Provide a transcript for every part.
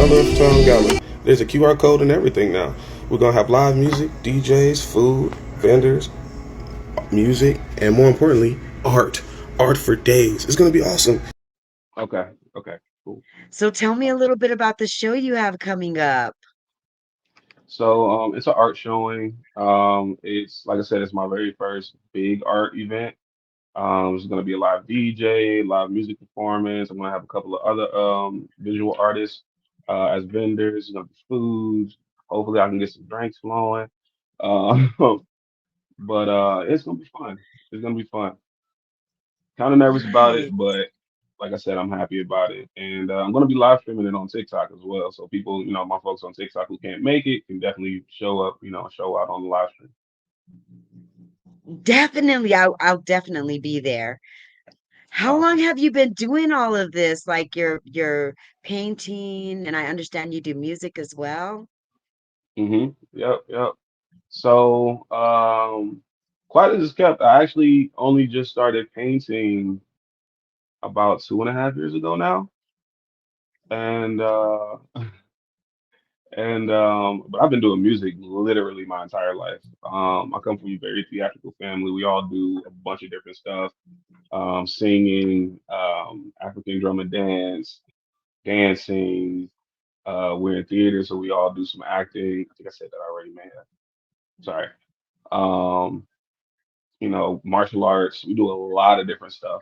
Color of Town Gala. There's a QR code and everything now. We're gonna have live music, DJs, food, vendors, music, and more importantly, art. Art for days. It's gonna be awesome. Okay. Okay. Cool. So tell me a little bit about the show you have coming up. So it's an art showing. It's like I said, it's my very first big art event. There's gonna be a live DJ, live music performance. I'm gonna have a couple of other visual artists as vendors. There's gonna be foods. Hopefully, I can get some drinks flowing. Uh, but it's gonna be fun. It's gonna be fun. Kind of nervous about it, Nice. but like I said, I'm happy about it. And I'm gonna be live streaming it on TikTok as well. So people, my folks on TikTok who can't make it can definitely show up, show out on the live stream. Definitely, I'll definitely be there. How long Awesome. have you been doing all of this? Like you're painting, and I understand you do music as well. Yep. Yep. So, quiet as it's kept, I actually only just started painting about 2.5 years ago now, and but I've been doing music literally my entire life. I come from a very theatrical family. We all do a bunch of different stuff, singing, African drum and dance, dancing. We're in theater, so we all do some acting. I think I said that already, man. Sorry. Um, martial arts. We do a lot of different stuff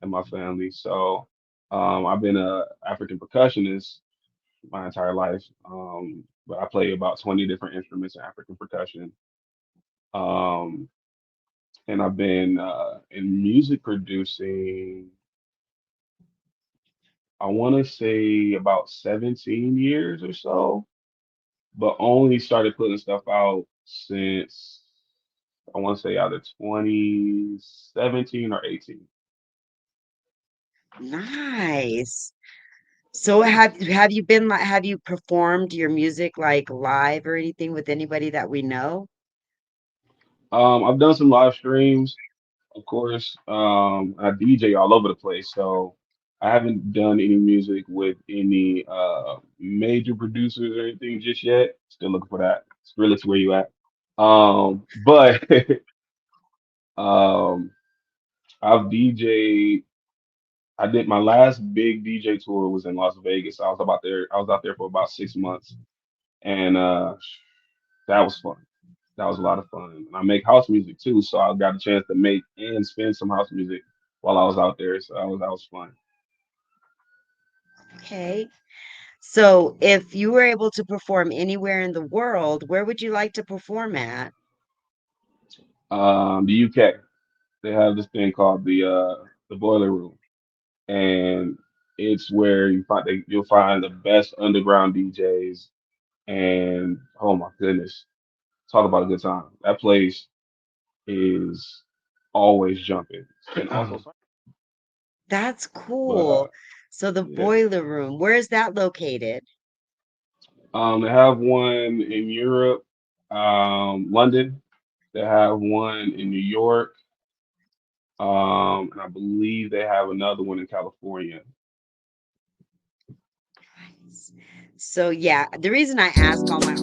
in my family. So I've been a African percussionist my entire life. But I play about 20 different instruments in African percussion. Um, and I've been in music producing, I want to say about 17 years or so, but only started putting stuff out since I want to say either 2017 or 18. Nice. So have you been like have you performed your music like live or anything with anybody that we know? I've done some live streams, of course. I DJ all over the place, so I haven't done any music with any major producers or anything just yet. Still looking for that. It's really where you at. But um, I've DJed. I did my last big DJ tour was in Las Vegas. I was about there. I was out there for about 6 months, and that was fun. That was a lot of fun. And I make house music too, so I got a chance to make and spin some house music while I was out there. So that was fun. Okay. So if you were able to perform anywhere in the world, where would you like to perform at? The UK, they have this thing called the Boiler Room, and it's where you'll find the best underground DJs. And oh my goodness, talk about a good time. That place is always jumping and also, That's but cool. So the yeah. boiler room, where is that located? They have one in Europe, London. They have one in New York, and I believe they have another one in California. So yeah, the reason I ask all my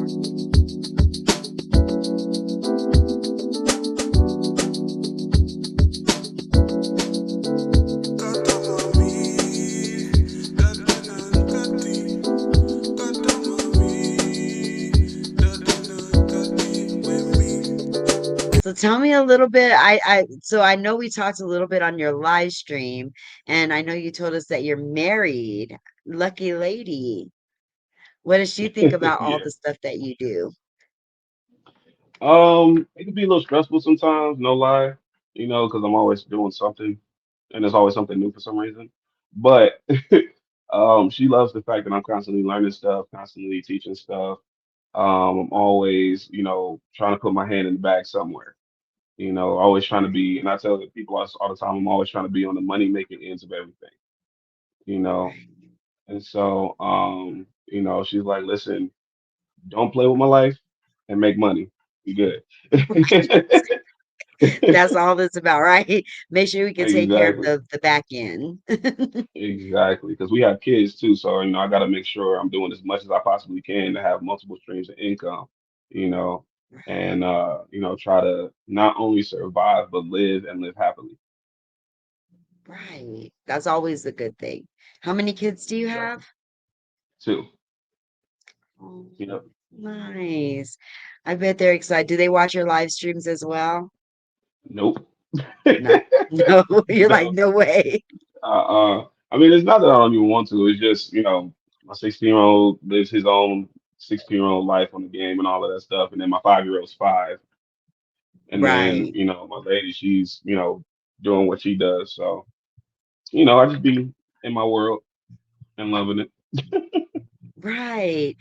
So tell me a little bit. I know we talked a little bit on your live stream, and I know you told us that you're married. Lucky lady. What does she think about all Yeah. the stuff that you do? It can be a little stressful sometimes, no lie, because I'm always doing something, and there's always something new for some reason. But she loves the fact that I'm constantly learning stuff, constantly teaching stuff. I'm always, trying to put my hand in the bag somewhere. Always trying to be, and I tell the people all the time, I'm always trying to be on the money making ends of everything, you know. And so, she's like, listen, don't play with my life and make money. You good. That's all it's about, right? Make sure we can take care of Exactly. the back end. Exactly. Because we have kids too. So, I got to make sure I'm doing as much as I possibly can to have multiple streams of income, you know, and, try to not only survive, but live and live happily. Right. That's always a good thing. How many kids do you Exactly. have? Two. Oh, You know, nice. I bet they're excited. Do they watch your live streams as well? nope. No. No. You're like, No. no way. I mean, it's not that I don't even want to. It's just, my 16-year-old lives his own 16-year-old life on the game and all of that stuff. And then my 5-year-old's five. And then, Right. my lady, she's, doing what she does. So, I just be in my world and loving it. Right.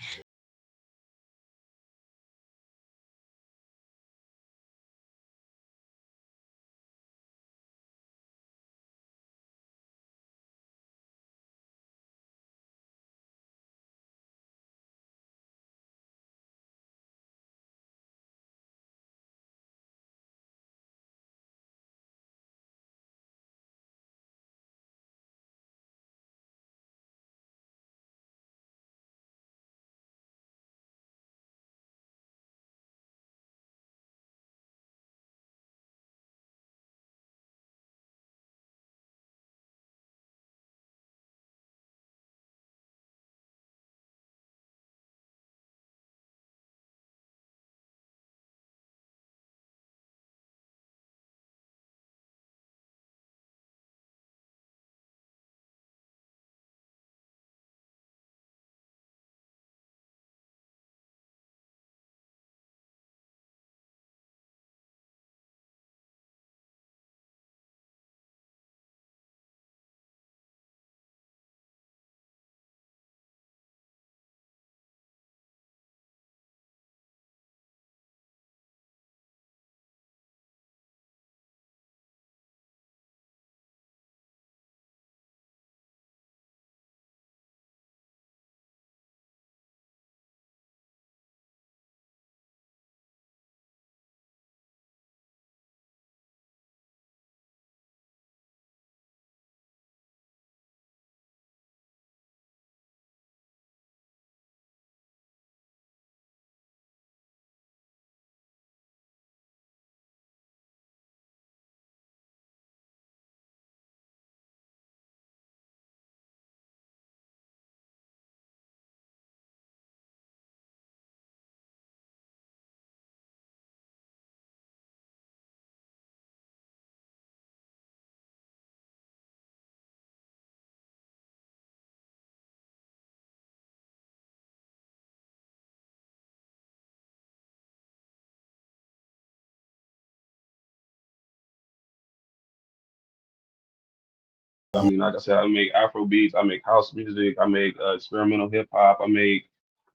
I mean, like I said, I make Afro beats, I make house music, I make experimental hip hop, I make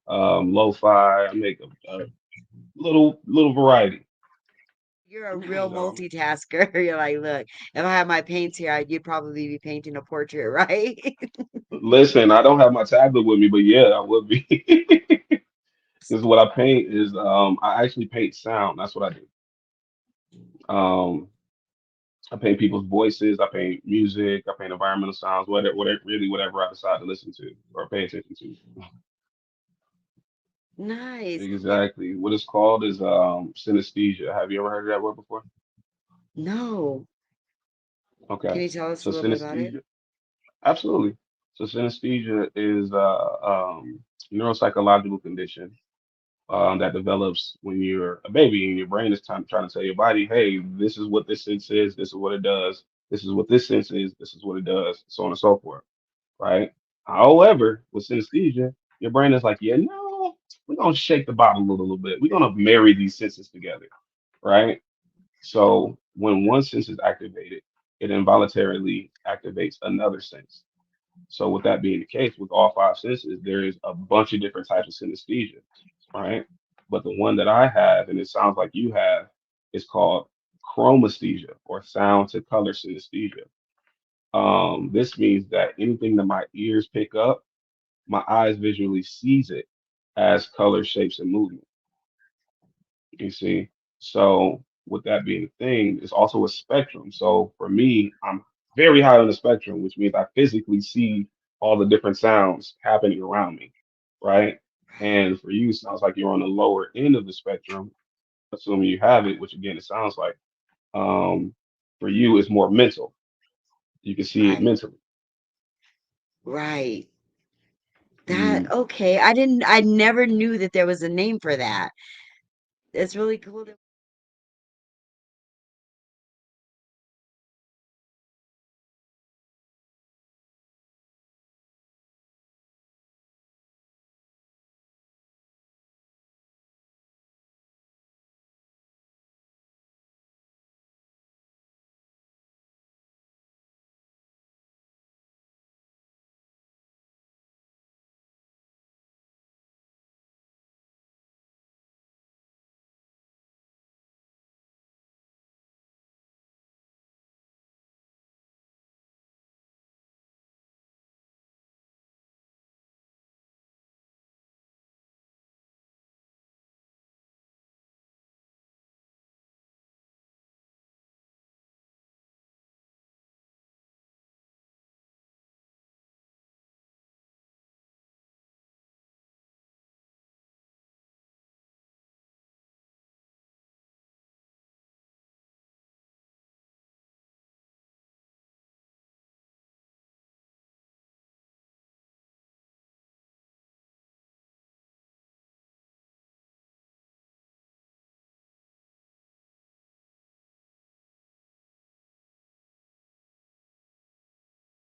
lo-fi, I make a little variety. You're a real So multitasker. You're like, look, if I had my paints here, you'd probably be painting a portrait, right? listen, I don't have my tablet with me, but yeah, I would be. Because what I paint is I actually paint sound. That's what I do. Um, I paint people's voices, I paint music, I paint environmental sounds, whatever I decide to listen to or pay attention to. Nice. Exactly. What it's called is synesthesia. Have you ever heard of that word before? No. Okay. Can you tell us So a little bit about it? synesthesia, absolutely. So synesthesia is neuropsychological condition that develops when you're a baby and your brain is trying to tell your body, hey, this is what this sense is, this is what it does, this is what this sense is, this is what it does, so on and so forth, right? However, with synesthesia, your brain is like, yeah, no, we're gonna shake the bottle a little bit. We're gonna marry these senses together, right? So when one sense is activated, it involuntarily activates another sense. So with that being the case, with all five senses, there is a bunch of different types of synesthesia, right? But the one that I have, and it sounds like you have, is called chromesthesia or sound to color synesthesia. This means that anything that my ears pick up, my eyes visually sees it as color, shapes, and movement. You see? So with that being the thing, it's also a spectrum. So for me, I'm very high on the spectrum, which means I physically see all the different sounds happening around me, right? And for you, it sounds like you're on the lower end of the spectrum, assuming you have it, which again, it sounds like um, for you, it's more mental. You can see it Right. mentally. Right. That Mm. okay. I never knew that there was a name for that. It's really cool that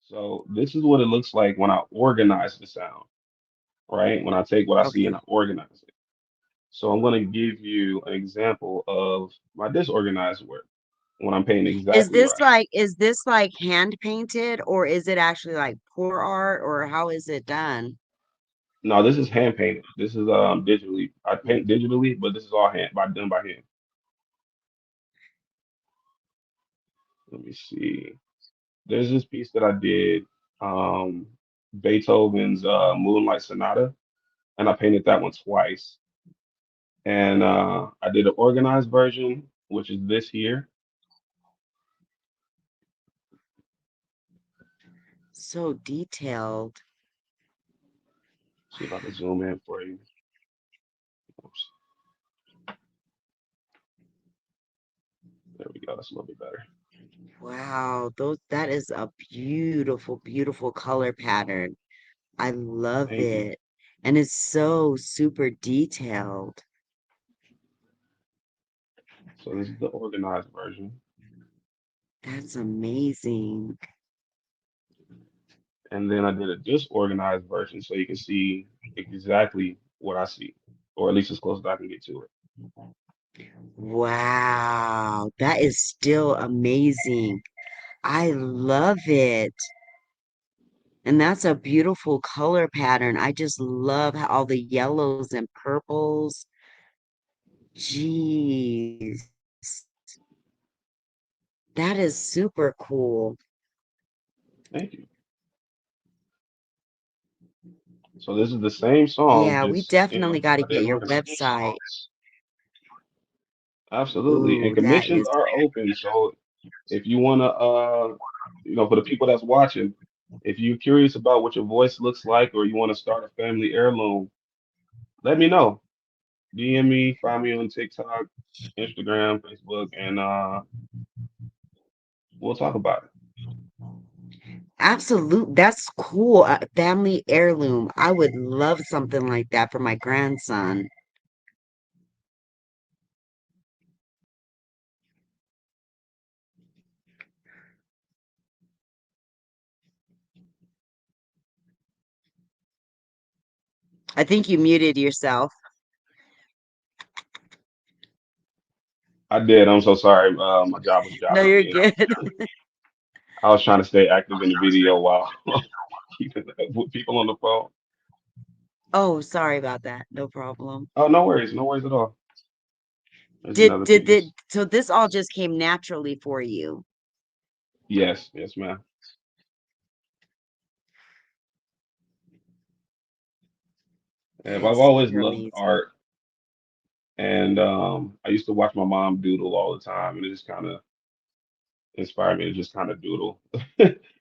So this is what it looks like when I organize the sound, right? When I take what I see and okay. I organize it. So I'm going to give you an example of my disorganized work when I'm paying exactly what I see. Is this like hand painted or is it actually like pour art or how is it done? No, this is hand painted. This is digitally. I paint digitally, but this is all done by hand. Let me see. There's this piece that I did, um, Beethoven's Moonlight Sonata, and I painted that one twice. And I did an organized version, which is this here. So detailed. See if I can zoom in for you. Oops, there we go. That's a little bit better. Wow, those that is a beautiful, beautiful color pattern. I love Thank you. it. And it's so super detailed. So this is the organized version. That's amazing. And then I did a disorganized version so you can see exactly what I see, or at least as close as I can get to it. Wow, that is still amazing. I love it. And that's a beautiful color pattern. I just love how all the yellows and purples. Jeez, that is super cool. Thank you. So this is the same song, Yeah, we just definitely got to I get didn't your organize. website. Absolutely. And Ooh, that commissions is are open. So if you want to, for the people that's watching, if you're curious about what your voice looks like or you want to start a family heirloom, let me know. DM me, find me on TikTok, Instagram, Facebook, and we'll talk about it. absolute. That's cool. A family heirloom. I would love something like that for my grandson. I think you muted yourself. I did. I'm so sorry. My job was No, jiving you're me, and good. I was trying to stay active in the video while keeping up with people on the phone. Oh, sorry about that. No problem. Oh, no worries. No worries at all. There's another Did piece. so this all just came naturally for you. Yes, yes, ma'am. And That is I've always super loved amazing. art, And I used to watch my mom doodle all the time, and it just kind of inspired me to just kind of doodle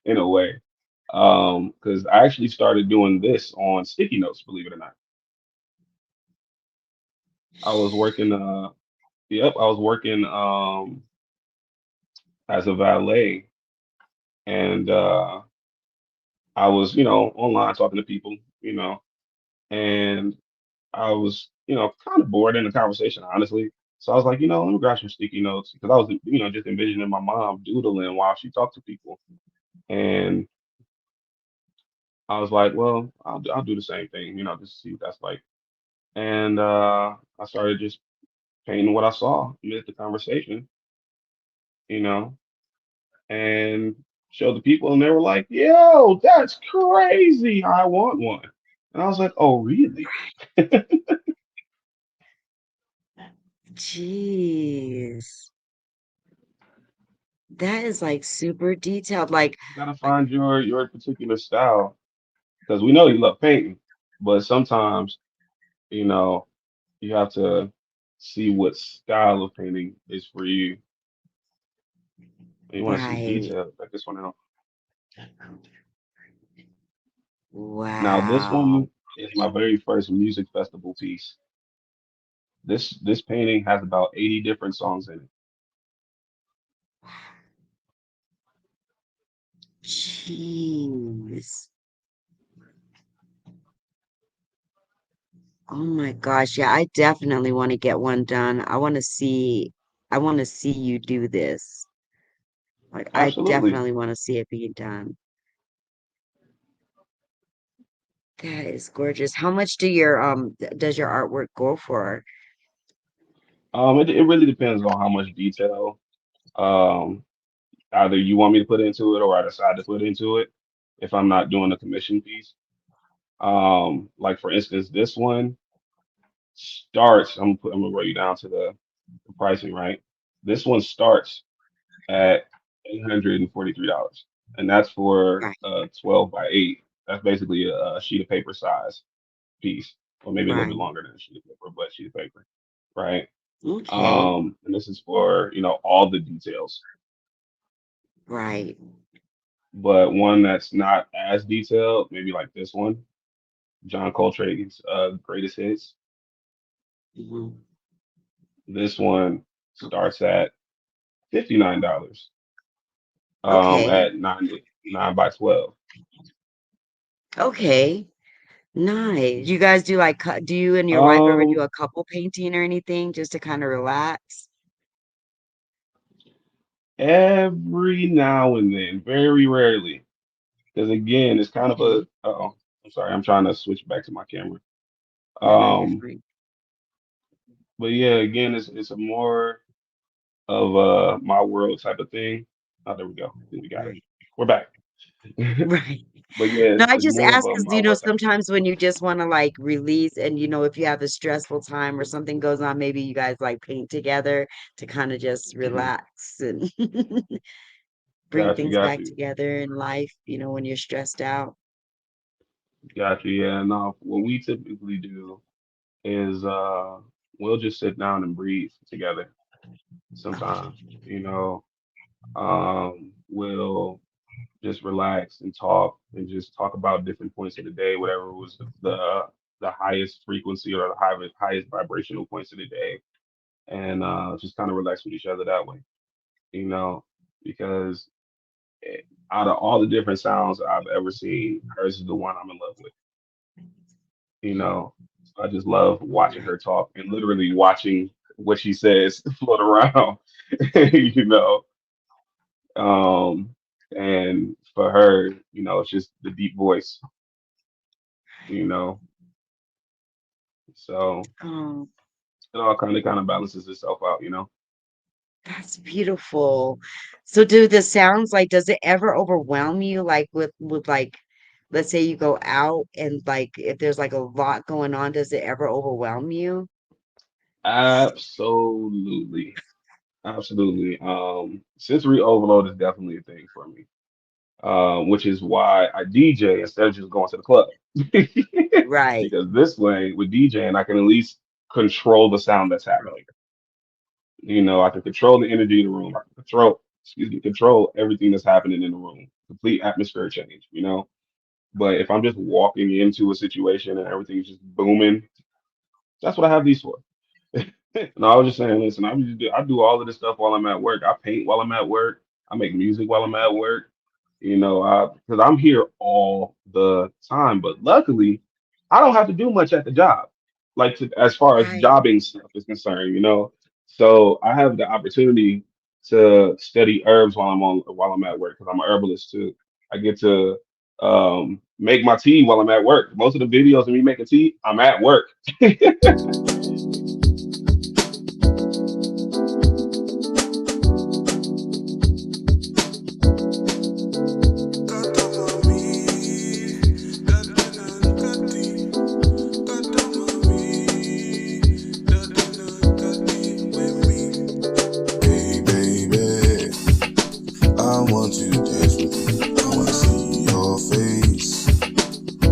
in a way. Because I actually started doing this on sticky notes, believe it or not. I was working, yep, I was working as a valet, and I was, online talking to people, and I was, kind of bored in the conversation, honestly. So I was like, let me grab some sticky notes because I was, just envisioning my mom doodling while she talked to people. And I was like, well, I'll do the same thing, just to see what that's like. And I started just painting what I saw amid the conversation, you know, and showed the people, and they were like, "Yo, that's crazy! I want one." And I was like, "Oh, really?" Jeez. That is like super detailed. Like, You gotta find your particular style because we know you love painting, but sometimes, you know, you have to see what style of painting is for you. You want to see right. detail, like this one out. Now, this Wow. one is my very first music festival piece. This painting has about 80 different songs in it. Jeez. Oh my gosh. Yeah, I definitely want to get one done. I want to see you do this. Like, I Absolutely. definitely want to see it being done. That is gorgeous. How much does your artwork go for? It really depends on how much detail um either you want me to put into it or I decide to put into it if I'm not doing a commission piece. Like for instance, this one starts, I'm gonna write you down to the pricing, right? This one starts at $843. And that's for Right, 12 by 8. That's basically a sheet of paper size piece, or maybe a little bit right. longer than a sheet of paper, but sheet of paper, right? Okay, And this is for, all the details. right. But one that's not as detailed, maybe like this one, John Coltrane's greatest hits. Mhm. This one starts at $59 Okay, at 9 by 12. okay. Nice. You guys do like, do you and your wife ever do Um, a couple painting or anything just to kind of relax? every now and then, very rarely, because again, it's kind of a. Okay. Oh, I'm sorry, I'm trying to switch back to my camera. No, you're Um, fine. but yeah, again, it's a more of my world type of thing. Oh, there we go. I think we got it. Right. We're back. Right. But yeah, No, I it's just more of ask a because, my world type of thing. sometimes when you just want to like release and, if you have a stressful time or something goes on, maybe you guys like paint together to kind of just Mhm. relax and bring Got you, things got back you, together in life, when you're stressed out. got you. Yeah, no, what we typically do is we'll just sit down and breathe together sometimes. You know, we'll just relax and talk and just talk about different points of the day, whatever was the highest frequency or the highest vibrational points of the day, and just kind of relax with each other that way, you know, because eh, out of all the different sounds I've ever seen, hers is the one I'm in love with, you know. So I just love watching Right. her talk and literally watching what she says float around, you know. Um, and for her, it's just the deep voice, you know. So Oh, it all kind of balances itself out, you know. that's beautiful. So do the sounds like, does it ever overwhelm you like with like, let's say you go out and like if there's like a lot going on, does it ever overwhelm you? Absolutely. Absolutely. Sensory overload is definitely a thing for me. Which is why I DJ instead of just going to the club. Right. Because this way with DJing, I can at least control the sound that's happening. I can control the energy in the room. I can control everything that's happening in the room. Complete atmosphere change. But if I'm just walking into a situation and everything's just booming, that's what I have these for. No, I was just saying, listen, I do all of this stuff while I'm at work. I paint while I'm at work. I make music while I'm at work. Because I'm here all the time. But luckily, I don't have to do much at the job, like as far as Right. jobbing stuff is concerned. So I have the opportunity to study herbs while I'm at work because I'm an herbalist too. I get to make my tea while I'm at work. Most of the videos of me making tea, I'm at work. Hey baby, I want to dance with you. I wanna see your face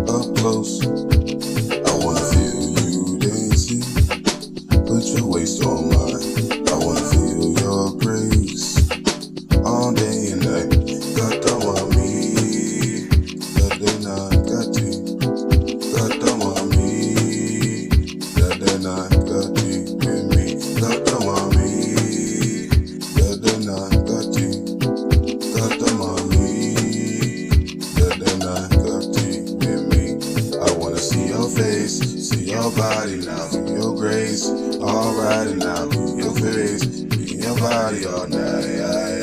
up close. I wanna feel you dancing. Put your waist on mine. I wanna feel your grace all day and night. Gata mami, dadena gati. Gata mami, dadena gati with me. Gata mami, dadena gati. Gata mami, dadena gati with me. I wanna see your face, see your body now, feel your grace. Alright, and now feel your face, feel your body all night.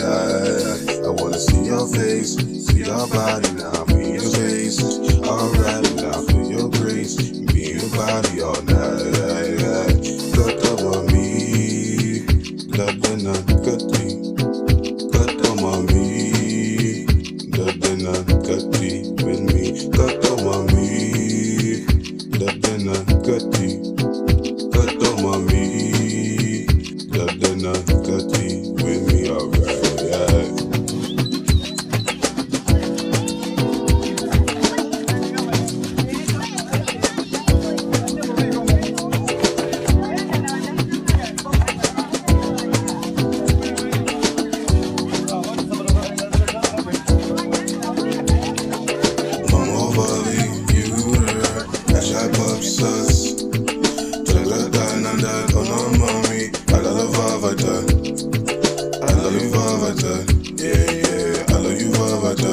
I wanna see your face, see your body now, feel your face. Alright, and now feel your grace, feel your body all night. Gata mami, dadena gati. Gata mami, dadena gati with me. Gata mami, dadena gati. Gata mami, dadena gati with me. Alright. Vamos Bollywood, hashtag pop sus. Tagada nanda kono mami, I love Vavata, I love you Vavata, yeah yeah, I love you Vavata,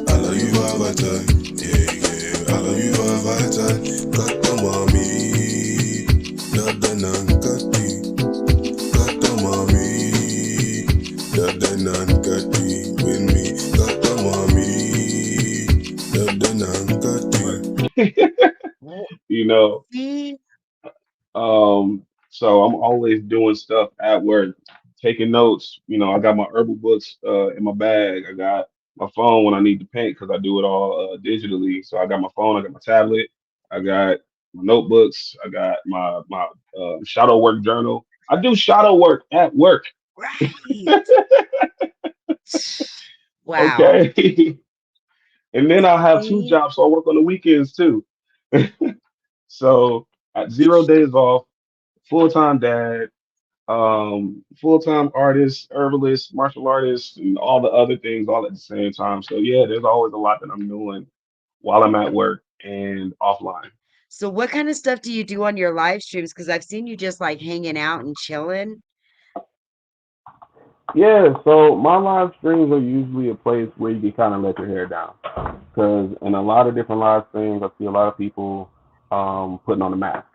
I love you Vavata, yeah yeah, I love you Vavata. Gata mami, dadana gati. Gata mami, dadana gati with me. Gata mami, dadana gati. Well, you know. see, So I'm always doing stuff at work, taking notes. I got my herbal books in my bag. I got my phone when I need to paint because I do it all digitally. So I got my phone, I got my tablet, I got my notebooks, I got my shadow work journal. I do shadow work at work. right. Wow. Okay. And then I'll have two See? jobs, so I work on the weekends too. So at 0 days off, full time dad, full-time artist, herbalist, martial artist, and all the other things all at the same time. So yeah, there's always a lot that I'm doing while I'm at work and offline. So what kind of stuff do you do on your live streams? Because I've seen you just like hanging out and chilling. Yeah, so my live streams are usually a place where you can kind of let your hair down. Because in a lot of different live streams, I see a lot of people putting on a mask,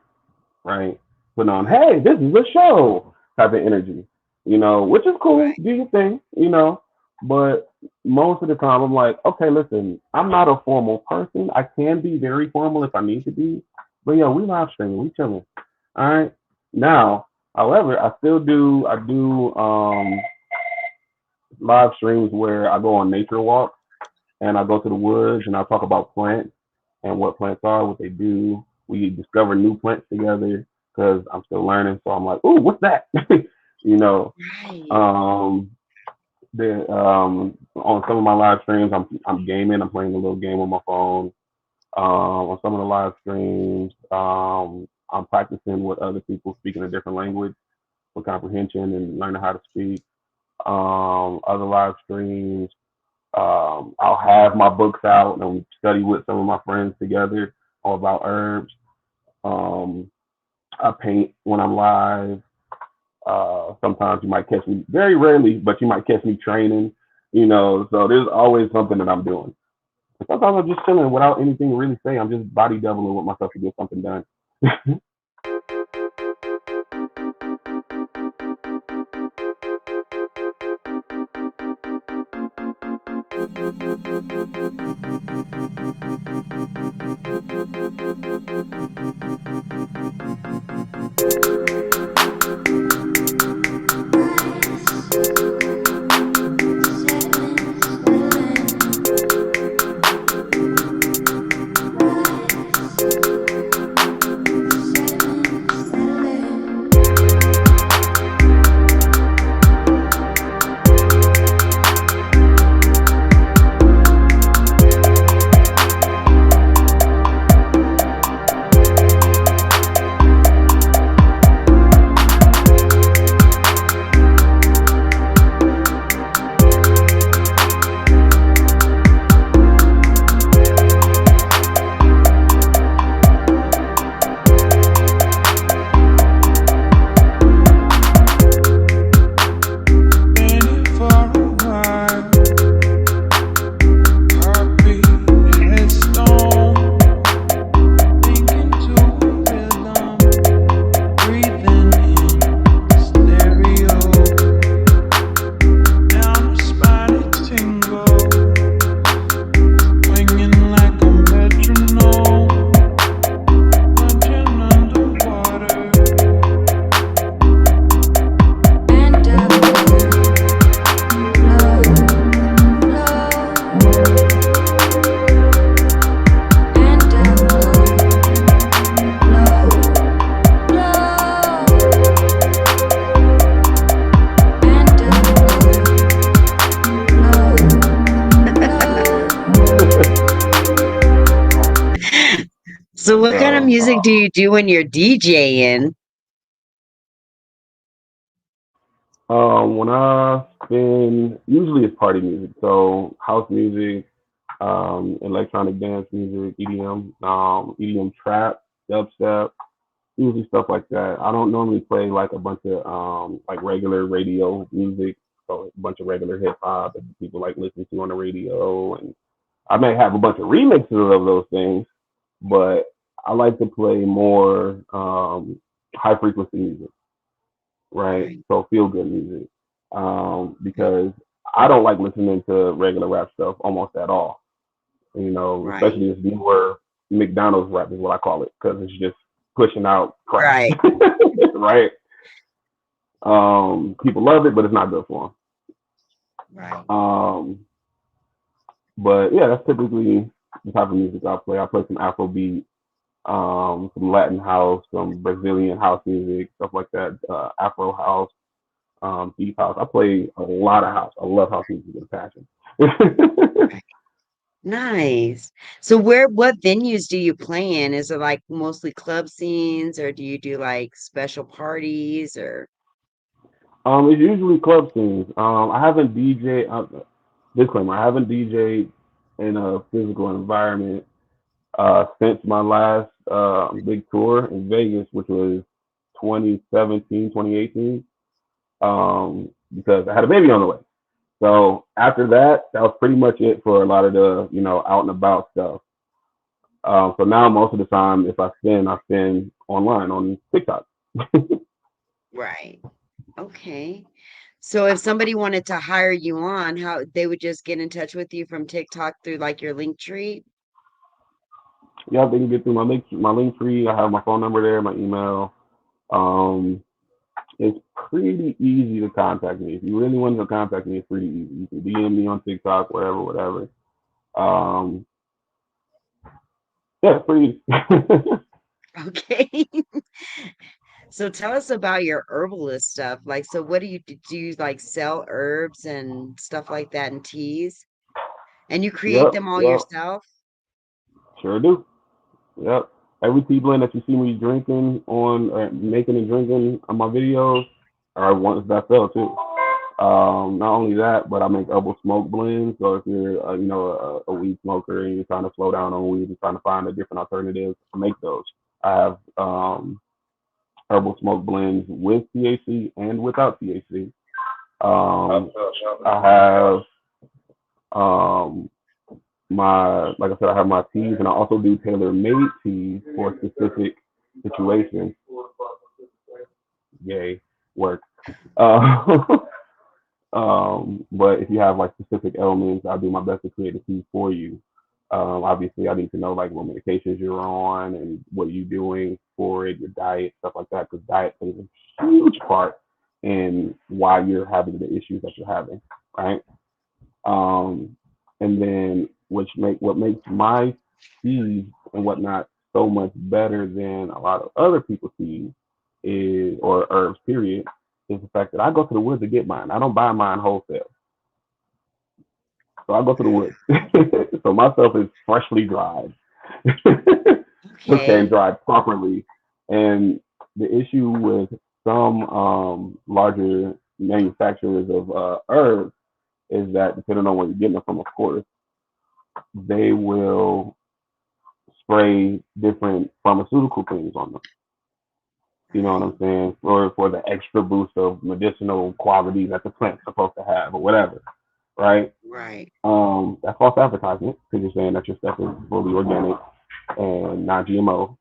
right? Putting on, hey, this is a show type of energy, which is cool, Right. do your thing. But most of the time, I'm like, okay, listen, I'm not a formal person. I can be very formal if I need to be, but yeah, we live streaming, we chilling. All right. Now, however, I do live streams where I go on nature walks and I go to the woods and I talk about plants and what plants are, what they do. We discover new plants together because I'm still learning. So I'm like, ooh, what's that? you know, Right. um, on some of my live streams, I'm gaming. I'm playing a little game on my phone. On some of the live streams, I'm practicing with other people speaking a different language for comprehension and learning how to speak. Other live streams. I'll have my books out and study with some of my friends together all about herbs. Um, I paint when I'm live. Sometimes you might catch me, very rarely, but you might catch me training. So there's always something that I'm doing. Sometimes I'm just chilling without anything to really say. I'm just body doubling with myself to get something done. So what kind of So music do you do when you're DJing? when I spin, usually it's party music. So house music, electronic dance music, EDM, EDM trap, dubstep, usually stuff like that. I don't normally play like a bunch of like regular radio music, so a bunch of regular hip hop that people like listen to on the radio, and I may have a bunch of remixes of those things, but I like to play more high frequency music, right? Right, So feel good music, because I don't like listening to regular rap stuff almost at all. right, Especially this newer McDonald's rap is what I call it, because it's just pushing out crap, right, right? People love it, but it's not good for right. them. But yeah, that's typically the type of music I play. I play some Afrobeat, some Latin house, some Brazilian house music, stuff like that, Afro house, deep house. I play a lot of house. I love house music with a passion. Right. Nice. So what venues do you play in? Is it like mostly club scenes or do you do like special parties or It's usually club scenes. I haven't DJ. Disclaimer: I haven't DJed in a physical environment since my last big tour in Vegas, which was 2017, 2018. Because I had a baby on the way. So after that, that was pretty much it for a lot of the out and about stuff. So now most of the time, if I spin online on TikTok. right. Okay. So if somebody wanted to hire you on, how they would just get in touch with you from TikTok through like your link tree? Yeah, they can get through my link tree. I have my phone number there, my email. Um, it's pretty easy to contact me. If you really want to contact me, it's pretty easy. You can DM me on TikTok, wherever, whatever. Um, yeah, it's pretty easy. Okay. So tell us about your herbalist stuff. Like, so what do you like sell herbs and stuff like that and teas? And you create Yep, them all yep, yourself? sure do. Yep. Every tea blend that you see me drinking on or making and drinking on my videos are ones that sell too. Not only that, but I make herbal smoke blends. So if you're, a weed smoker and you're trying to slow down on weed and trying to find a different alternative, I make those. I have herbal smoke blends with THC and without THC. Um, I have um, like I said, I have my teas, and I also do tailor made teas for specific situations. Yay, work. Uh, but if you have like specific ailments, I'll do my best to create a tea for you. Obviously, I need to know like what medications you're on and what you're doing for it, your diet, stuff like that, because diet plays a huge part in why you're having the issues that you're having, right? Um, and then what makes my teas and whatnot so much better than a lot of other people's teas is or herbs period is the fact that I go to the woods to get mine. I don't buy mine wholesale. So I go to the woods. So my stuff is freshly dried. Okay, and Okay. dried properly. And the issue with some larger manufacturers of herbs is that depending on where you're getting them from, of course, they will spray different pharmaceutical things on them. You know what Right. I'm saying? For the extra boost of medicinal qualities that the plant's supposed to have or whatever, right? Right. That's false advertisement because you're saying that your stuff is fully organic and not GMO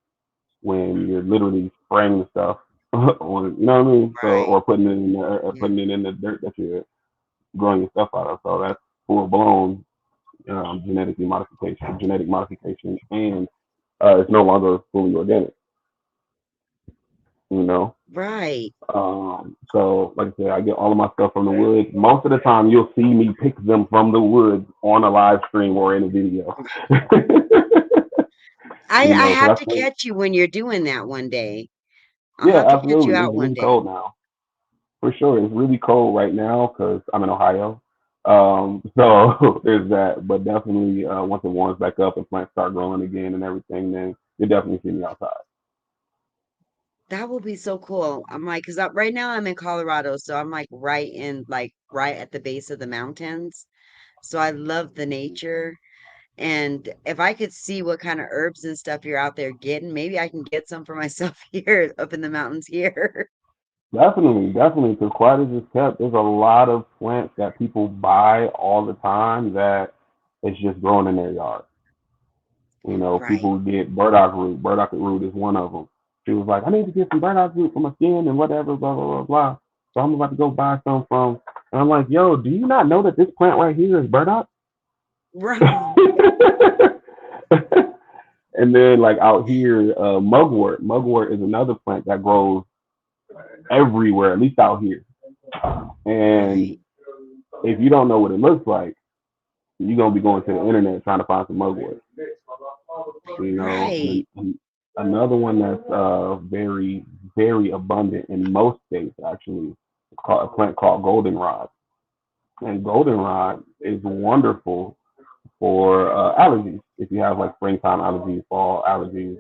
when you're literally spraying the stuff on, you know what I mean? So, Right. or putting it in Yeah. putting it in the dirt that you're growing your stuff out of. So that's full blown genetic modification, and it's no longer fully organic. You know. Right. So like I said, I get all of my stuff from the woods. Most of the time, you'll see me pick them from the woods on a live stream or in a video. I So have that's to catch you when you're doing that one day. I'll yeah, have to catch you absolutely. It's out one really day. cold now, for sure. It's really cold right now because I'm in Ohio. So there's that, but definitely once it warms back up and plants start growing again and everything, then you definitely see me outside. That will be so cool. I'm like, because right now I'm in Colorado, so I'm like right at the base of the mountains. So I love the nature. And if I could see what kind of herbs and stuff you're out there getting, maybe I can get some for myself here up in the mountains here. Definitely, definitely. Because quiet as it's kept, there's a lot of plants that people buy all the time that it's just growing in their yard. You know, Right. people get burdock root. Burdock root is one of them. She was like, I need to get some burdock root for my skin and whatever, blah blah blah blah. So I'm about to go buy some from. And I'm like, yo, do you not know that this plant right here is burdock? Right. And then like out here, mugwort. Mugwort is another plant that grows everywhere, at least out here. And Right. if you don't know what it looks like, you're gonna be going to the internet trying to find some mugwort. You know, Right. and another one that's very very abundant in most states actually is called a plant called goldenrod. And goldenrod is wonderful for allergies. If you have like springtime allergies, fall allergies,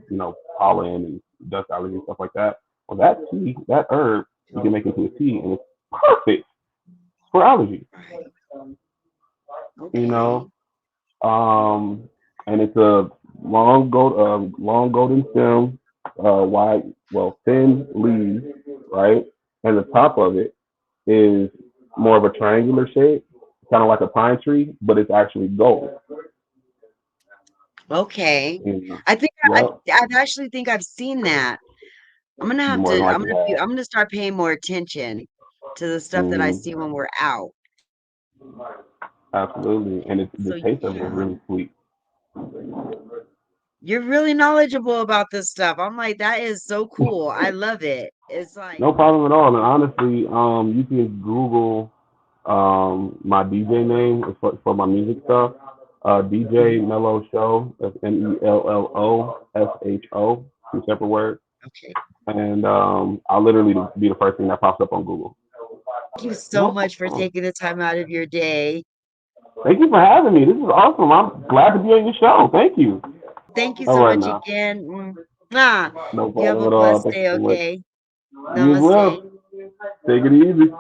pollen and dust allergies, stuff like that. Well, that herb, you can make into a tea, and it's perfect for allergies. Right. You Okay. know, um, and it's a long golden stem, wide, well, thin leaves, right? And the top of it is more of a triangular shape, kind of like a pine tree, but it's actually gold. Okay. You know, I think yep, I've actually think I've seen that. you more than likely have. I'm gonna start paying more attention to the stuff that I Mm, see when we're out. absolutely, and the So taste of it is yeah, really sweet. you're really knowledgeable about this stuff. I'm like, that is so cool. I love it. It's like, No problem at all. And honestly, you can Google my DJ name is for my music stuff. DJ mhm, Mello Show. That's MELLOSHO. Two separate words. okay. And I'll literally be the first thing that pops up on Google. Thank you so No much for problem. taking the time out of your day. Thank you for having me. This is awesome. I'm glad to be on your show. Thank you. Thank you All so right much now. again. Ah, No you have problem a at all. blessed Thank you day, so much. okay? You as Namaste. well. Take it easy.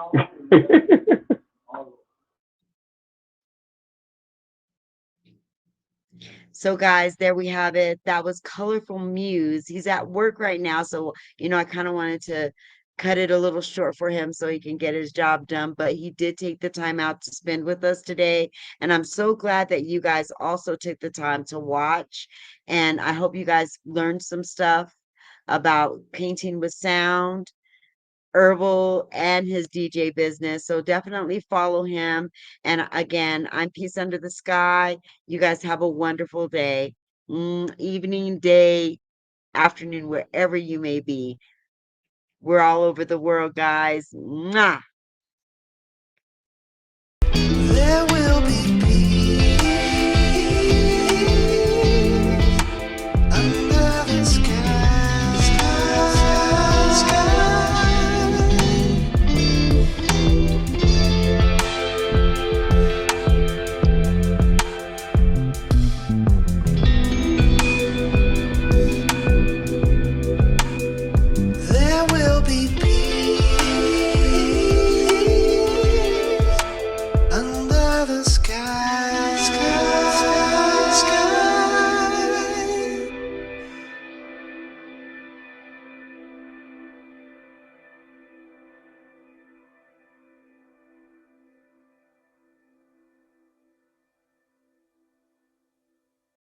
So, guys, there we have it. That was Colorful Muse. He's at work right now, so I kind of wanted to cut it a little short for him so he can get his job done. But he did take the time out to spend with us today, and I'm so glad that you guys also took the time to watch. And I hope you guys learned some stuff about painting with sound, herbal, and his DJ business. So definitely follow him. And again, I'm Peace Under the Sky. You guys have a wonderful day, evening, day, afternoon, wherever you may be. We're all over the world, guys. Mwah!